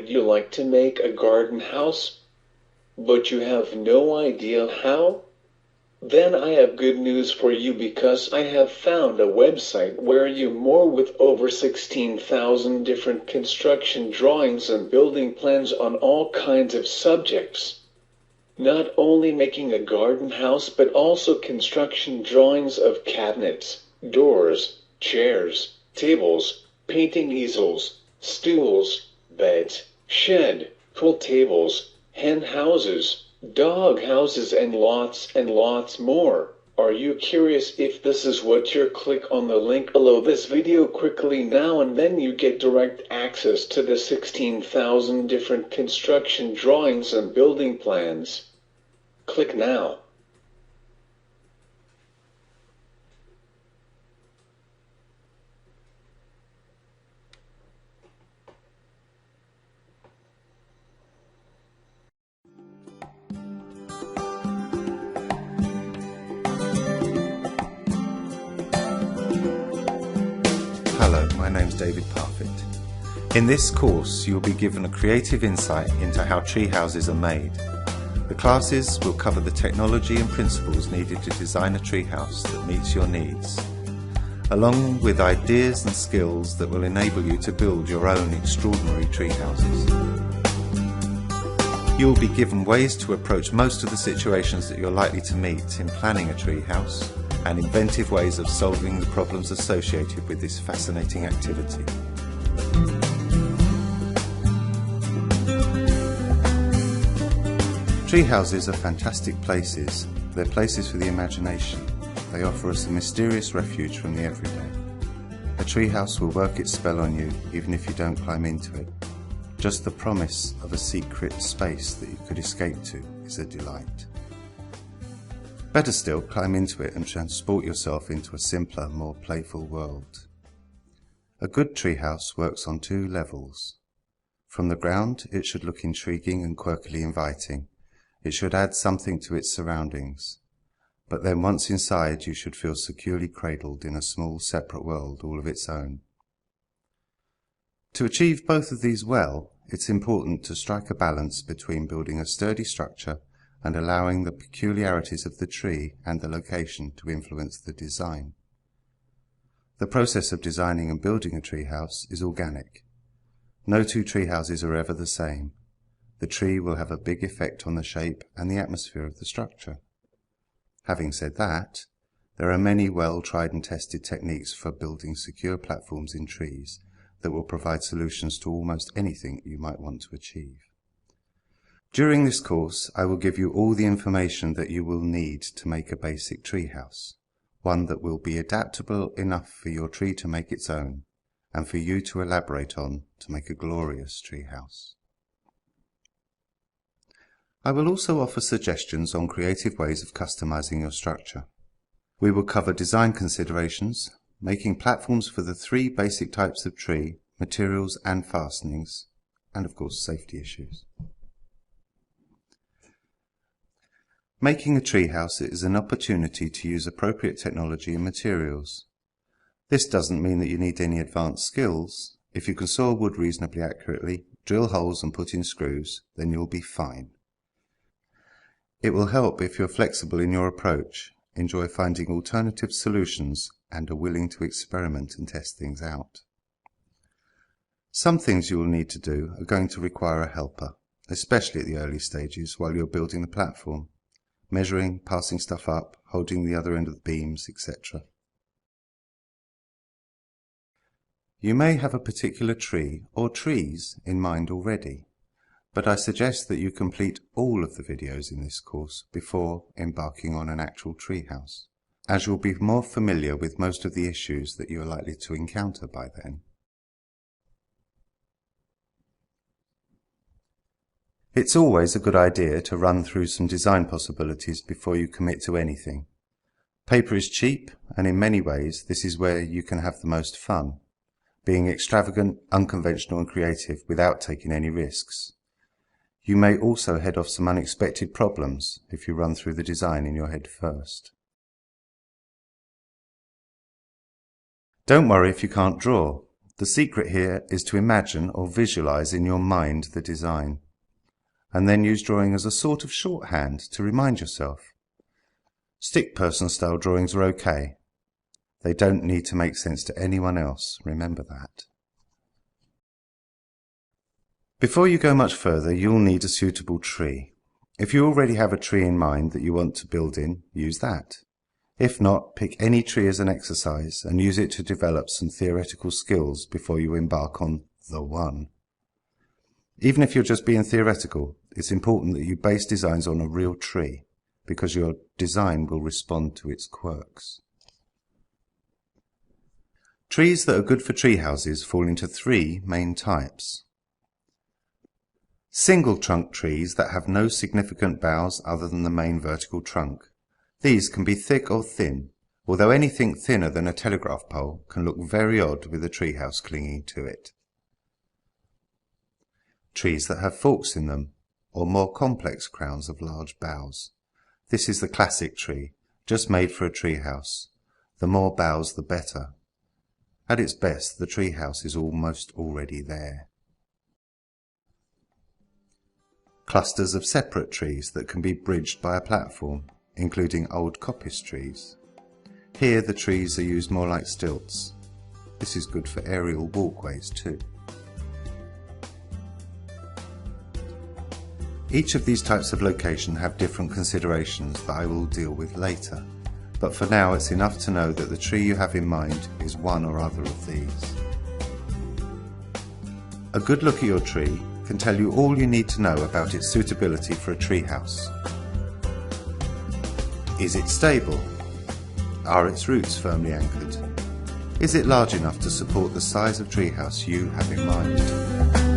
Would you like to make a garden house, but you have no idea how? Then I have good news for you because I have found a website where you more with over 16,000 different construction drawings and building plans on all kinds of subjects. Not only making a garden house but also construction drawings of cabinets, doors, chairs, tables, painting easels, stools, beds, shed, pool tables, hen houses, dog houses and lots more. Are you curious if this is what you're? Click on the link below this video quickly now and then you get direct access to the 16,000 different construction drawings and building plans. Click now. Hello, my name's David Parfitt. In this course you will be given a creative insight into how tree houses are made. The classes will cover the technology and principles needed to design a tree house that meets your needs, along with ideas and skills that will enable you to build your own extraordinary tree houses. You will be given ways to approach most of the situations that you're likely to meet in planning a tree house, and inventive ways of solving the problems associated with this fascinating activity. Tree houses are fantastic places. They're places for the imagination. They offer us a mysterious refuge from the everyday. A tree house will work its spell on you even if you don't climb into it. Just the promise of a secret space that you could escape to is a delight. Better still, climb into it and transport yourself into a simpler, more playful world. A good treehouse works on two levels. From the ground, it should look intriguing and quirkily inviting. It should add something to its surroundings. But then once inside, you should feel securely cradled in a small, separate world all of its own. To achieve both of these well, it's important to strike a balance between building a sturdy structure and allowing the peculiarities of the tree and the location to influence the design. The process of designing and building a treehouse is organic. No two treehouses are ever the same. The tree will have a big effect on the shape and the atmosphere of the structure. Having said that, there are many well tried and tested techniques for building secure platforms in trees that will provide solutions to almost anything you might want to achieve. During this course, I will give you all the information that you will need to make a basic treehouse, one that will be adaptable enough for your tree to make its own, and for you to elaborate on to make a glorious treehouse. I will also offer suggestions on creative ways of customizing your structure. We will cover design considerations, making platforms for the three basic types of tree, materials and fastenings, and of course safety issues. Making a treehouse is an opportunity to use appropriate technology and materials. This doesn't mean that you need any advanced skills. If you can saw wood reasonably accurately, drill holes and put in screws, then you'll be fine. It will help if you're flexible in your approach, enjoy finding alternative solutions, and are willing to experiment and test things out. Some things you will need to do are going to require a helper, especially at the early stages while you're building the platform. Measuring, passing stuff up, holding the other end of the beams, etc. You may have a particular tree or trees in mind already, but I suggest that you complete all of the videos in this course before embarking on an actual treehouse, as you'll be more familiar with most of the issues that you are likely to encounter by then. It's always a good idea to run through some design possibilities before you commit to anything. Paper is cheap, and in many ways this is where you can have the most fun, being extravagant, unconventional and creative without taking any risks. You may also head off some unexpected problems if you run through the design in your head first. Don't worry if you can't draw. The secret here is to imagine or visualize in your mind the design, and then use drawing as a sort of shorthand to remind yourself. Stick person style drawings are okay. They don't need to make sense to anyone else, remember that. Before you go much further, you'll need a suitable tree. If you already have a tree in mind that you want to build in, use that. If not, pick any tree as an exercise and use it to develop some theoretical skills before you embark on the one. Even if you're just being theoretical, it's important that you base designs on a real tree, because your design will respond to its quirks. Trees that are good for tree houses fall into three main types. Single trunk trees that have no significant boughs other than the main vertical trunk. These can be thick or thin, although anything thinner than a telegraph pole can look very odd with a treehouse clinging to it. Trees that have forks in them, or more complex crowns of large boughs. This is the classic tree, just made for a treehouse. The more boughs the better. At its best, the treehouse is almost already there. Clusters of separate trees that can be bridged by a platform, including old coppice trees. Here the trees are used more like stilts. This is good for aerial walkways too. Each of these types of location have different considerations that I will deal with later, but for now it's enough to know that the tree you have in mind is one or other of these. A good look at your tree can tell you all you need to know about its suitability for a treehouse. Is it stable? Are its roots firmly anchored? Is it large enough to support the size of treehouse you have in mind?